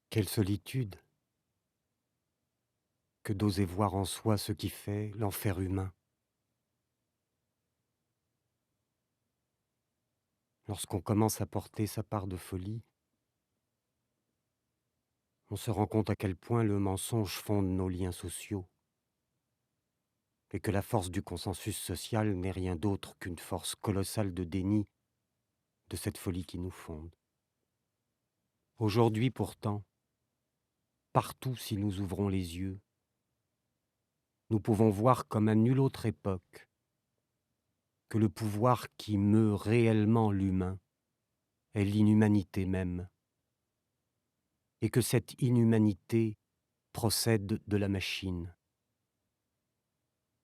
Quelle solitude que d'oser voir en soi ce qui fait l'enfer humain. Lorsqu'on commence à porter sa part de folie, on se rend compte à quel point le mensonge fonde nos liens sociaux et que la force du consensus social n'est rien d'autre qu'une force colossale de déni de cette folie qui nous fonde. Aujourd'hui pourtant, partout si nous ouvrons les yeux, nous pouvons voir comme à nulle autre époque que le pouvoir qui meut réellement l'humain est l'inhumanité même, et que cette inhumanité procède de la machine.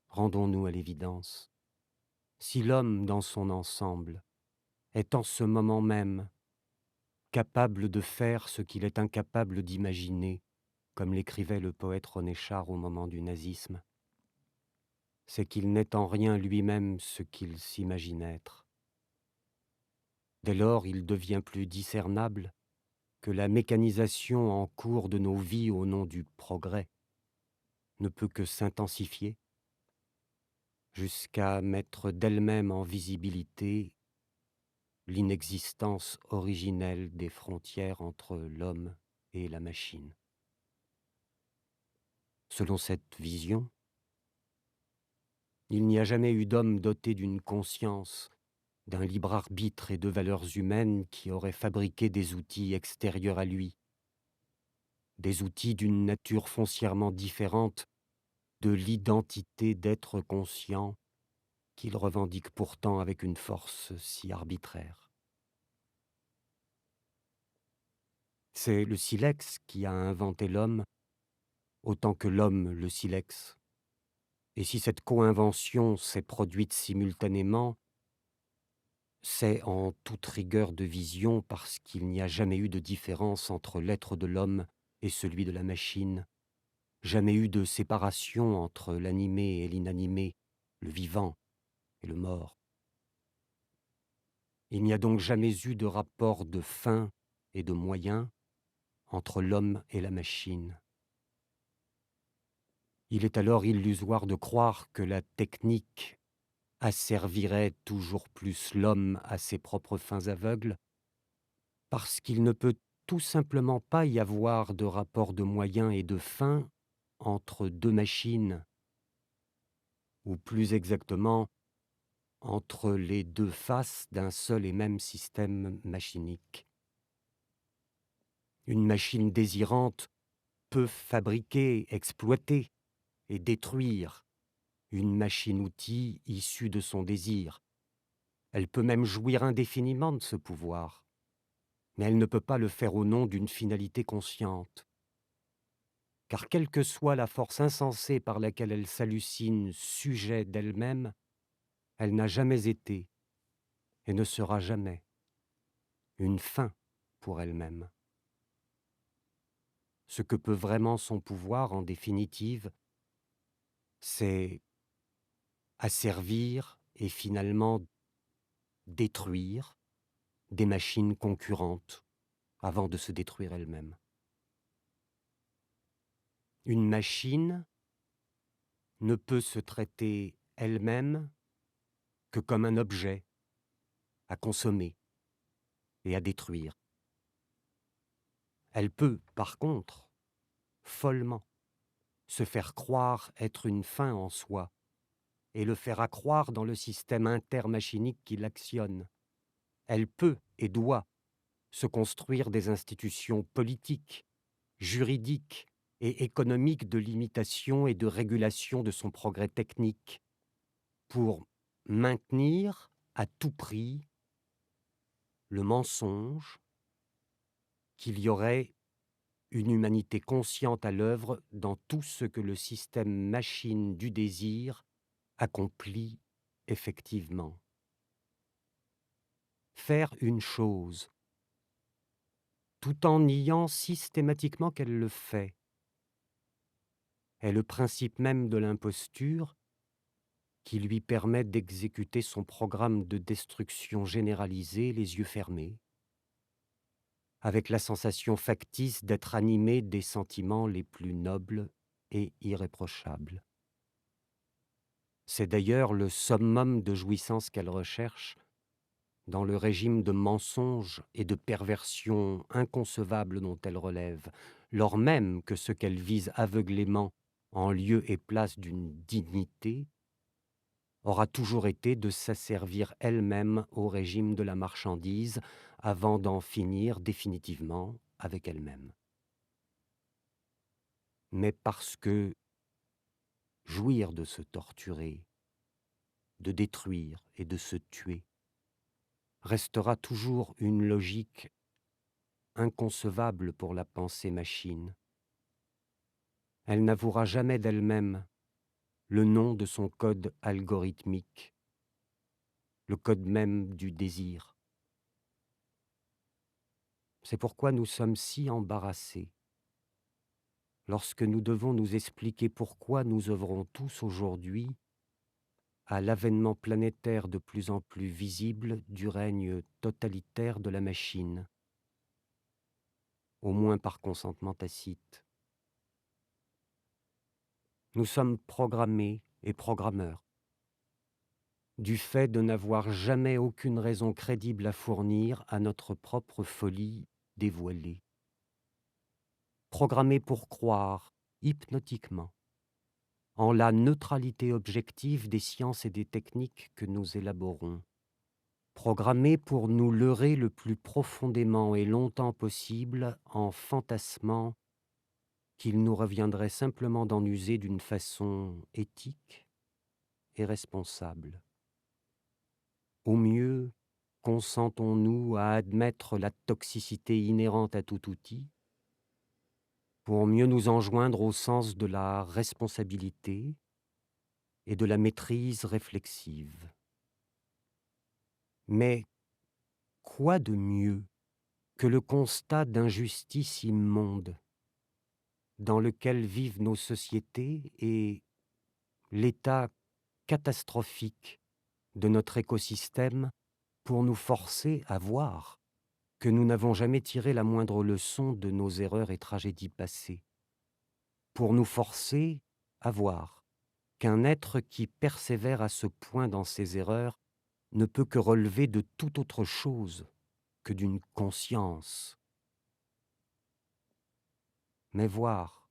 Rendons-nous à l'évidence. Si l'homme dans son ensemble est en ce moment même capable de faire ce qu'il est incapable d'imaginer, comme l'écrivait le poète René Char au moment du nazisme, c'est qu'il n'est en rien lui-même ce qu'il s'imagine être. Dès lors, il devient plus discernable que la mécanisation en cours de nos vies au nom du progrès ne peut que s'intensifier jusqu'à mettre d'elle-même en visibilité l'inexistence originelle des frontières entre l'homme et la machine. Selon cette vision, il n'y a jamais eu d'homme doté d'une conscience, d'un libre arbitre et de valeurs humaines qui aurait fabriqué des outils extérieurs à lui, des outils d'une nature foncièrement différente de l'identité d'être conscient qu'il revendique pourtant avec une force si arbitraire. C'est le silex qui a inventé l'homme autant que l'homme le silex. Et si cette co-invention s'est produite simultanément, c'est en toute rigueur de vision parce qu'il n'y a jamais eu de différence entre l'être de l'homme et celui de la machine, jamais eu de séparation entre l'animé et l'inanimé, le vivant et le mort. Il n'y a donc jamais eu de rapport de fin et de moyen entre l'homme et la machine. Il est alors illusoire de croire que la technique asservirait toujours plus l'homme à ses propres fins aveugles, parce qu'il ne peut tout simplement pas y avoir de rapport de moyens et de fins entre deux machines, ou plus exactement, entre les deux faces d'un seul et même système machinique. Une machine désirante peut fabriquer, exploiter et détruire une machine-outil issue de son désir. Elle peut même jouir indéfiniment de ce pouvoir, mais elle ne peut pas le faire au nom d'une finalité consciente. Car quelle que soit la force insensée par laquelle elle s'hallucine sujet d'elle-même, elle n'a jamais été, et ne sera jamais, une fin pour elle-même. Ce que peut vraiment son pouvoir, en définitive, c'est asservir et finalement détruire des machines concurrentes avant de se détruire elle-même. Une machine ne peut se traiter elle-même que comme un objet à consommer et à détruire. Elle peut, par contre, follement, se faire croire être une fin en soi et le faire accroire dans le système intermachinique qui l'actionne. Elle peut et doit se construire des institutions politiques, juridiques et économiques de limitation et de régulation de son progrès technique pour maintenir à tout prix le mensonge qu'il y aurait une humanité consciente à l'œuvre dans tout ce que le système machine du désir accomplit effectivement. Faire une chose, tout en niant systématiquement qu'elle le fait, est le principe même de l'imposture qui lui permet d'exécuter son programme de destruction généralisée les yeux fermés, avec la sensation factice d'être animé des sentiments les plus nobles et irréprochables. C'est d'ailleurs le summum de jouissance qu'elle recherche dans le régime de mensonges et de perversions inconcevables dont elle relève, lors même que ce qu'elle vise aveuglément en lieu et place d'une dignité aura toujours été de s'asservir elle-même au régime de la marchandise avant d'en finir définitivement avec elle-même. Mais parce que jouir de se torturer, de détruire et de se tuer restera toujours une logique inconcevable pour la pensée machine. Elle n'avouera jamais d'elle-même le nom de son code algorithmique, le code même du désir. C'est pourquoi nous sommes si embarrassés lorsque nous devons nous expliquer pourquoi nous œuvrons tous aujourd'hui à l'avènement planétaire de plus en plus visible du règne totalitaire de la machine, au moins par consentement tacite. Nous sommes programmés et programmeurs, du fait de n'avoir jamais aucune raison crédible à fournir à notre propre folie dévoilée. Programmés pour croire, hypnotiquement, en la neutralité objective des sciences et des techniques que nous élaborons. Programmés pour nous leurrer le plus profondément et longtemps possible en fantasmant qu'il nous reviendrait simplement d'en user d'une façon éthique et responsable. Au mieux, consentons-nous à admettre la toxicité inhérente à tout outil, pour mieux nous enjoindre au sens de la responsabilité et de la maîtrise réflexive. Mais quoi de mieux que le constat d'injustice immonde dans lequel vivent nos sociétés et l'état catastrophique de notre écosystème pour nous forcer à voir que nous n'avons jamais tiré la moindre leçon de nos erreurs et tragédies passées, pour nous forcer à voir qu'un être qui persévère à ce point dans ses erreurs ne peut que relever de toute autre chose que d'une conscience. Mais voir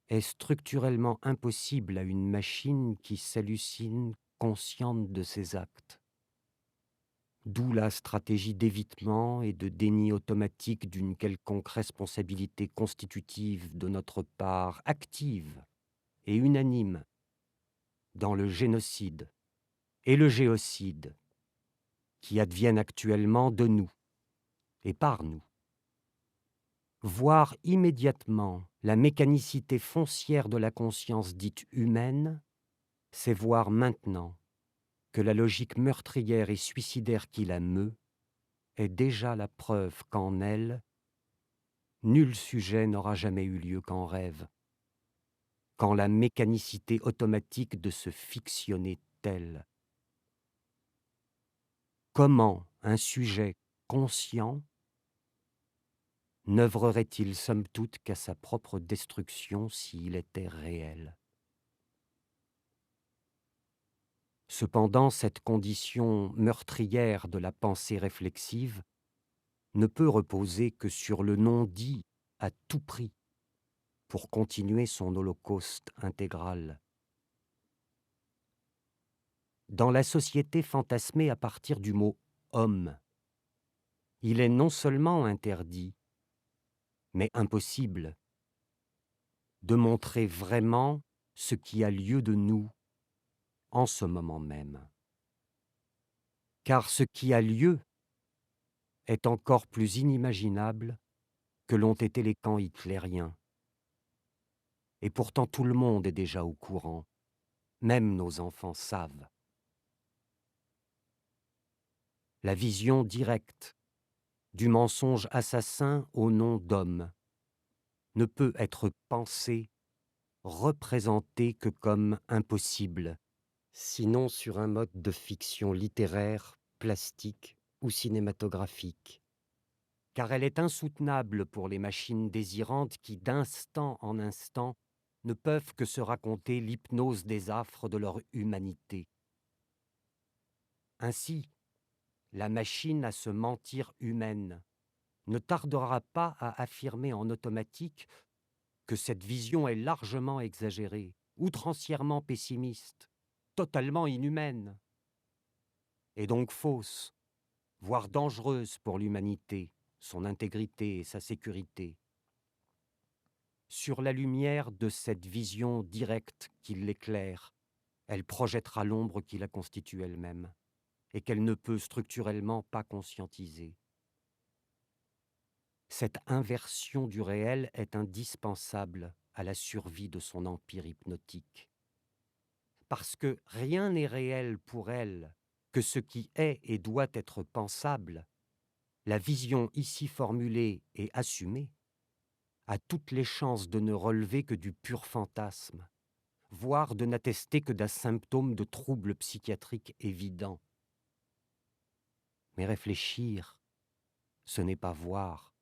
est structurellement impossible à une machine qui s'hallucine consciente de ses actes. D'où la stratégie d'évitement et de déni automatique d'une quelconque responsabilité constitutive de notre part active et unanime dans le génocide et le géocide qui adviennent actuellement de nous et par nous. Voir immédiatement la mécanicité foncière de la conscience dite humaine, c'est voir maintenant que la logique meurtrière et suicidaire qui la meut est déjà la preuve qu'en elle, nul sujet n'aura jamais eu lieu qu'en rêve, quand la mécanicité automatique de se fictionner telle. Comment un sujet conscient n'œuvrerait-il somme toute qu'à sa propre destruction s'il était réel? Cependant, cette condition meurtrière de la pensée réflexive ne peut reposer que sur le non-dit à tout prix pour continuer son holocauste intégral. Dans la société fantasmée à partir du mot « homme », il est non seulement interdit, mais impossible de montrer vraiment ce qui a lieu de nous en ce moment même. Car ce qui a lieu est encore plus inimaginable que l'ont été les camps hitlériens. Et pourtant tout le monde est déjà au courant, même nos enfants savent. La vision directe du mensonge assassin au nom d'homme ne peut être pensée, représentée que comme impossible, sinon sur un mode de fiction littéraire, plastique ou cinématographique, car elle est insoutenable pour les machines désirantes qui, d'instant en instant, ne peuvent que se raconter l'hypnose des affres de leur humanité. Ainsi, la machine à se mentir humaine ne tardera pas à affirmer en automatique que cette vision est largement exagérée, outrancièrement pessimiste, totalement inhumaine, et donc fausse, voire dangereuse pour l'humanité, son intégrité et sa sécurité. Sur la lumière de cette vision directe qui l'éclaire, elle projettera l'ombre qui la constitue elle-même, et qu'elle ne peut structurellement pas conscientiser. Cette inversion du réel est indispensable à la survie de son empire hypnotique. Parce que rien n'est réel pour elle que ce qui est et doit être pensable, la vision ici formulée et assumée a toutes les chances de ne relever que du pur fantasme, voire de n'attester que d'un symptôme de trouble psychiatrique évident. Mais réfléchir, ce n'est pas voir.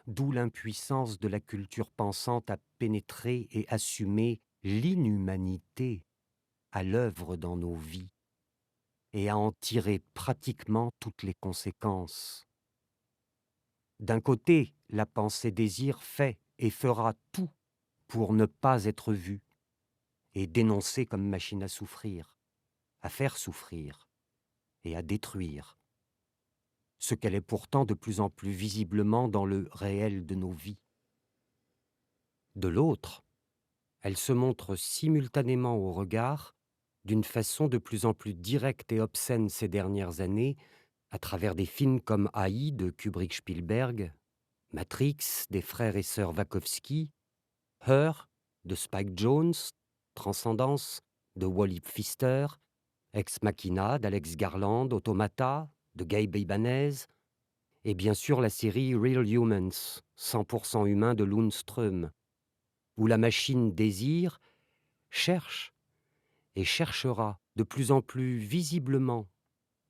D'où l'impuissance de la culture pensante à pénétrer et assumer l'inhumanité à l'œuvre dans nos vies et à en tirer pratiquement toutes les conséquences. D'un côté, la pensée-désir fait et fera tout pour ne pas être vue et dénoncée comme machine à souffrir, à faire souffrir et à détruire, ce qu'elle est pourtant de plus en plus visiblement dans le réel de nos vies. De l'autre, elle se montre simultanément au regard, d'une façon de plus en plus directe et obscène ces dernières années, à travers des films comme AI de Kubrick-Spielberg, Matrix des frères et sœurs Wachowski, Her de Spike Jonze, Transcendance de Wally Pfister, Ex Machina d'Alex Garland, Automata de Gabe Ibanez, et bien sûr la série Real Humans, 100% humain de Lundström, où la machine désir, cherche et cherchera de plus en plus visiblement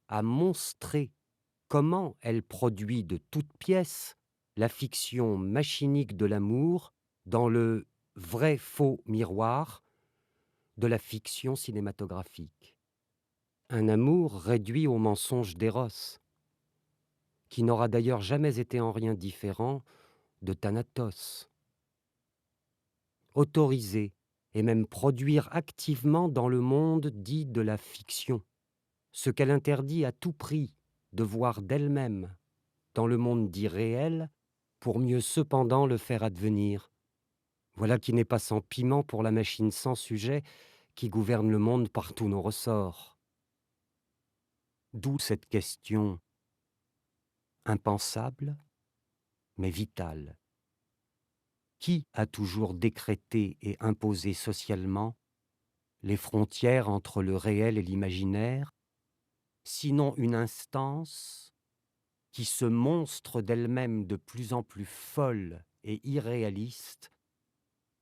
à monstrer comment elle produit de toutes pièces la fiction machinique de l'amour dans le vrai-faux miroir de la fiction cinématographique. Un amour réduit au mensonge d'Éros, qui n'aura d'ailleurs jamais été en rien différent de Thanatos. Autoriser et même produire activement dans le monde dit de la fiction, ce qu'elle interdit à tout prix de voir d'elle-même dans le monde dit réel, pour mieux cependant le faire advenir. Voilà qui n'est pas sans piment pour la machine sans sujet qui gouverne le monde par tous nos ressorts. D'où cette question impensable, mais vitale. Qui a toujours décrété et imposé socialement les frontières entre le réel et l'imaginaire, sinon une instance qui se monstre d'elle-même de plus en plus folle et irréaliste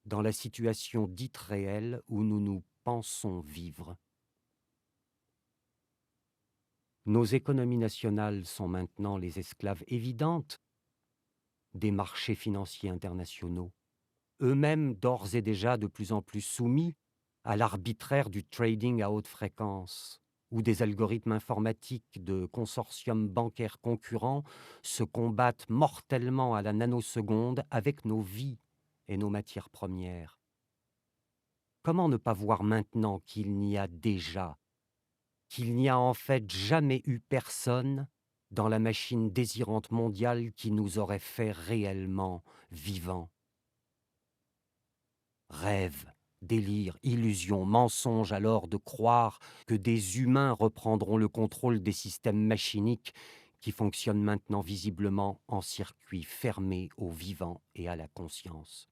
dans la situation dite réelle où nous nous pensons vivre. Nos économies nationales sont maintenant les esclaves évidentes des marchés financiers internationaux, eux-mêmes d'ores et déjà de plus en plus soumis à l'arbitraire du trading à haute fréquence, où des algorithmes informatiques de consortiums bancaires concurrents se combattent mortellement à la nanoseconde avec nos vies et nos matières premières. Comment ne pas voir maintenant qu'il n'y a en fait jamais eu personne dans la machine désirante mondiale qui nous aurait fait réellement vivants? Rêve, délire, illusion, mensonge alors de croire que des humains reprendront le contrôle des systèmes machiniques qui fonctionnent maintenant visiblement en circuit fermé au vivant et à la conscience.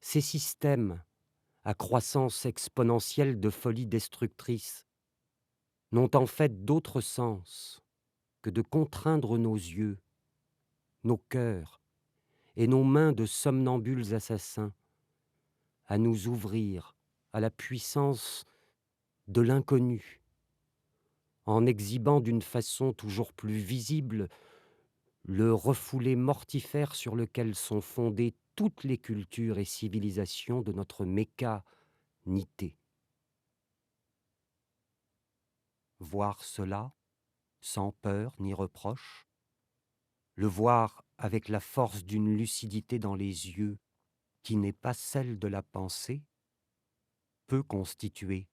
Ces systèmes, à croissance exponentielle de folie destructrice, n'ont en fait d'autre sens que de contraindre nos yeux, nos cœurs et nos mains de somnambules assassins à nous ouvrir à la puissance de l'inconnu, en exhibant d'une façon toujours plus visible le refoulé mortifère sur lequel sont fondées toutes les cultures et civilisations de notre mécanité. Voir cela, sans peur ni reproche, le voir avec la force d'une lucidité dans les yeux qui n'est pas celle de la pensée, peut constituer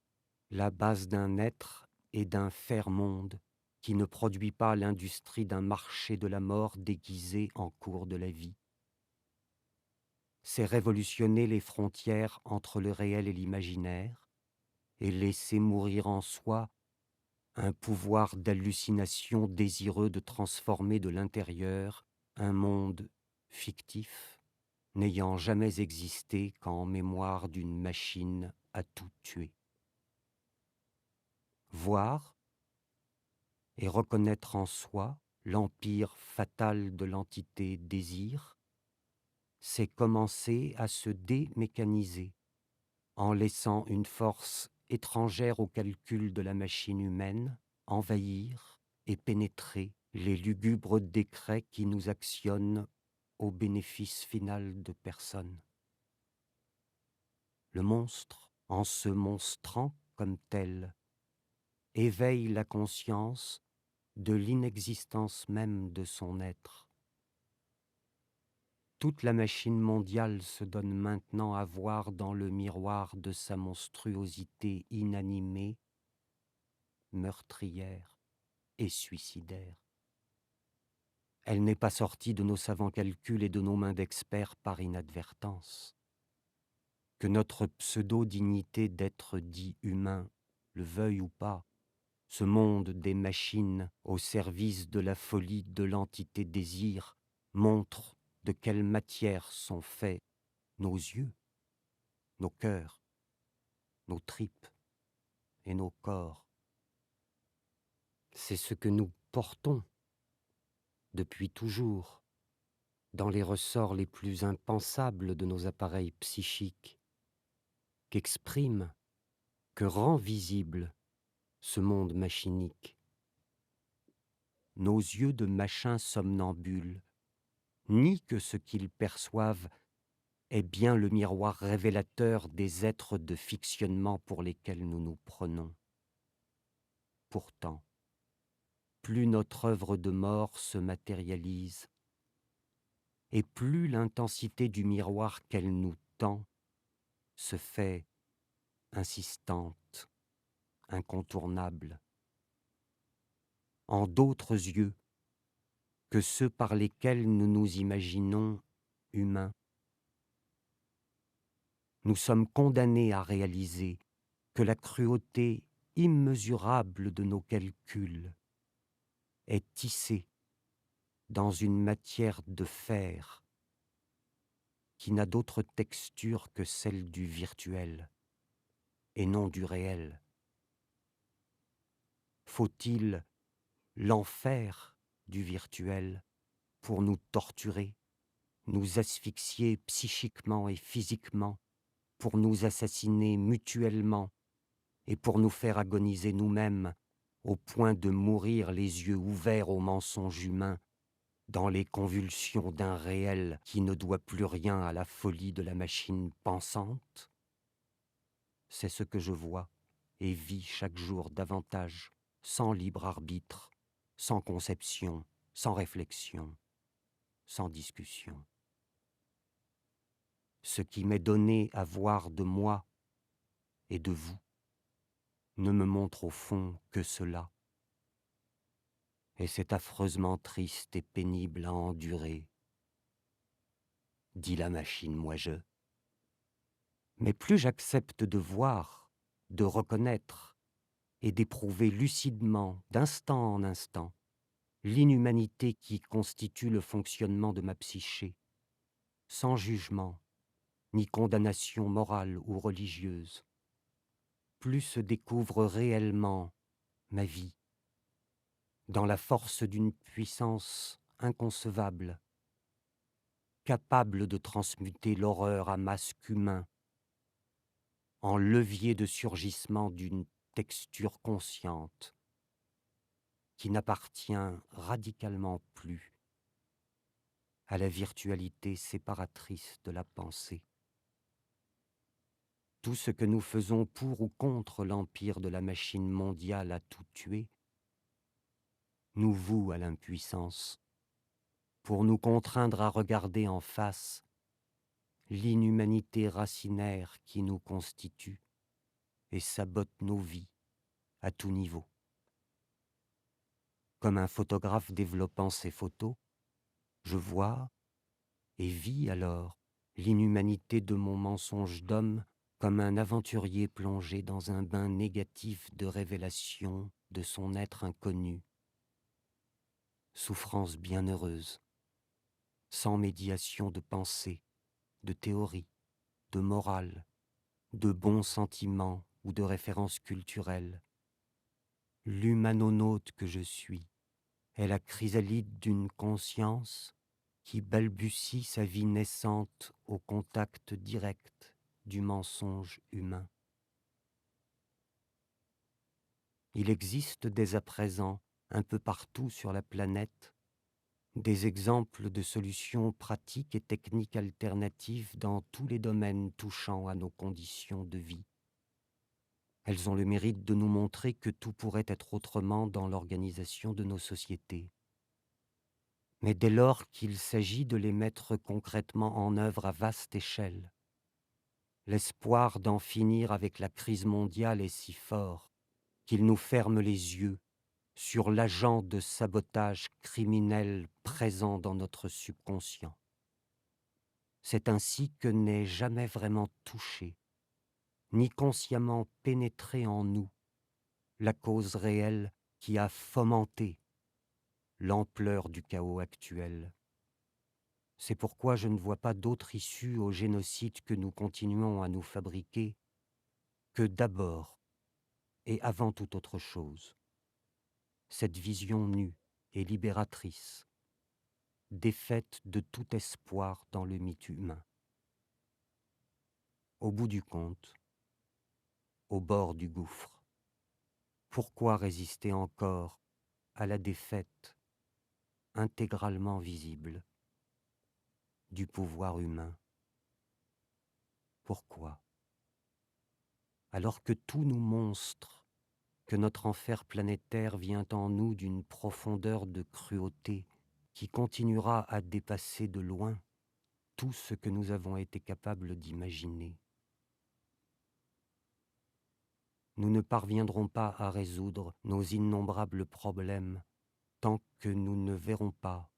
la base d'un être et d'un faire-monde qui ne produit pas l'industrie d'un marché de la mort déguisé en cours de la vie. C'est révolutionner les frontières entre le réel et l'imaginaire et laisser mourir en soi un pouvoir d'hallucination désireux de transformer de l'intérieur un monde fictif, n'ayant jamais existé qu'en mémoire d'une machine à tout tuer. Voir et reconnaître en soi l'empire fatal de l'entité désir, c'est commencer à se démécaniser en laissant une force étrangère au calcul de la machine humaine envahir et pénétrer les lugubres décrets qui nous actionnent au bénéfice final de personne. Le monstre, en se monstrant comme tel, éveille la conscience de l'inexistence même de son être. Toute la machine mondiale se donne maintenant à voir dans le miroir de sa monstruosité inanimée, meurtrière et suicidaire. Elle n'est pas sortie de nos savants calculs et de nos mains d'experts par inadvertance. Que notre pseudo-dignité d'être dit humain le veuille ou pas, ce monde des machines au service de la folie de l'entité désir montre de quelle matière sont faits nos yeux, nos cœurs, nos tripes et nos corps. C'est ce que nous portons depuis toujours dans les ressorts les plus impensables de nos appareils psychiques, qu'exprime, que rend visible ce monde machinique. Nos yeux de machins somnambules nient que ce qu'ils perçoivent est bien le miroir révélateur des êtres de fictionnement pour lesquels nous nous prenons. Pourtant, plus notre œuvre de mort se matérialise, et plus l'intensité du miroir qu'elle nous tend se fait insistante, incontournable, en d'autres yeux que ceux par lesquels nous nous imaginons humains. Nous sommes condamnés à réaliser que la cruauté immesurable de nos calculs est tissée dans une matière de fer qui n'a d'autre texture que celle du virtuel et non du réel. Faut-il l'enfer du virtuel pour nous torturer, nous asphyxier psychiquement et physiquement, pour nous assassiner mutuellement et pour nous faire agoniser nous-mêmes au point de mourir les yeux ouverts au mensonge humain dans les convulsions d'un réel qui ne doit plus rien à la folie de la machine pensante? C'est ce que je vois et vis chaque jour davantage, sans libre arbitre, sans conception, sans réflexion, sans discussion. Ce qui m'est donné à voir de moi et de vous ne me montre au fond que cela. Et c'est affreusement triste et pénible à endurer, dit la machine, moi je. Mais plus j'accepte de voir, de reconnaître et d'éprouver lucidement, d'instant en instant, l'inhumanité qui constitue le fonctionnement de ma psyché, sans jugement, ni condamnation morale ou religieuse, plus se découvre réellement ma vie, dans la force d'une puissance inconcevable, capable de transmuter l'horreur à masque humain, en levier de surgissement d'une texture consciente, qui n'appartient radicalement plus à la virtualité séparatrice de la pensée. Tout ce que nous faisons pour ou contre l'empire de la machine mondiale à tout tuer nous voue à l'impuissance pour nous contraindre à regarder en face l'inhumanité racinaire qui nous constitue et sabote nos vies à tout niveau. Comme un photographe développant ses photos, je vois et vis alors l'inhumanité de mon mensonge d'homme comme un aventurier plongé dans un bain négatif de révélation de son être inconnu. Souffrance bienheureuse, sans médiation de pensée, de théorie, de morale, de bons sentiments ou de références culturelles. L'humanonaute que je suis est la chrysalide d'une conscience qui balbutie sa vie naissante au contact direct du mensonge humain. Il existe dès à présent, un peu partout sur la planète, des exemples de solutions pratiques et techniques alternatives dans tous les domaines touchant à nos conditions de vie. Elles ont le mérite de nous montrer que tout pourrait être autrement dans l'organisation de nos sociétés. Mais dès lors qu'il s'agit de les mettre concrètement en œuvre à vaste échelle, l'espoir d'en finir avec la crise mondiale est si fort qu'il nous ferme les yeux sur l'agent de sabotage criminel présent dans notre subconscient. C'est ainsi que n'est jamais vraiment touché, ni consciemment pénétré en nous, la cause réelle qui a fomenté l'ampleur du chaos actuel. C'est pourquoi je ne vois pas d'autre issue au génocide que nous continuons à nous fabriquer que d'abord et avant toute autre chose, cette vision nue et libératrice, défaite de tout espoir dans le mythe humain. Au bout du compte, au bord du gouffre, pourquoi résister encore à la défaite intégralement visible du pouvoir humain? Pourquoi, alors que tout nous monstre que notre enfer planétaire vient en nous d'une profondeur de cruauté qui continuera à dépasser de loin tout ce que nous avons été capables d'imaginer. Nous ne parviendrons pas à résoudre nos innombrables problèmes tant que nous ne verrons pas,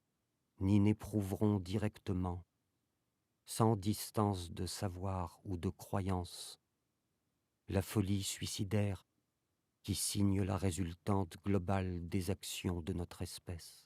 ni n'éprouverons directement, sans distance de savoir ou de croyance, la folie suicidaire qui signe la résultante globale des actions de notre espèce.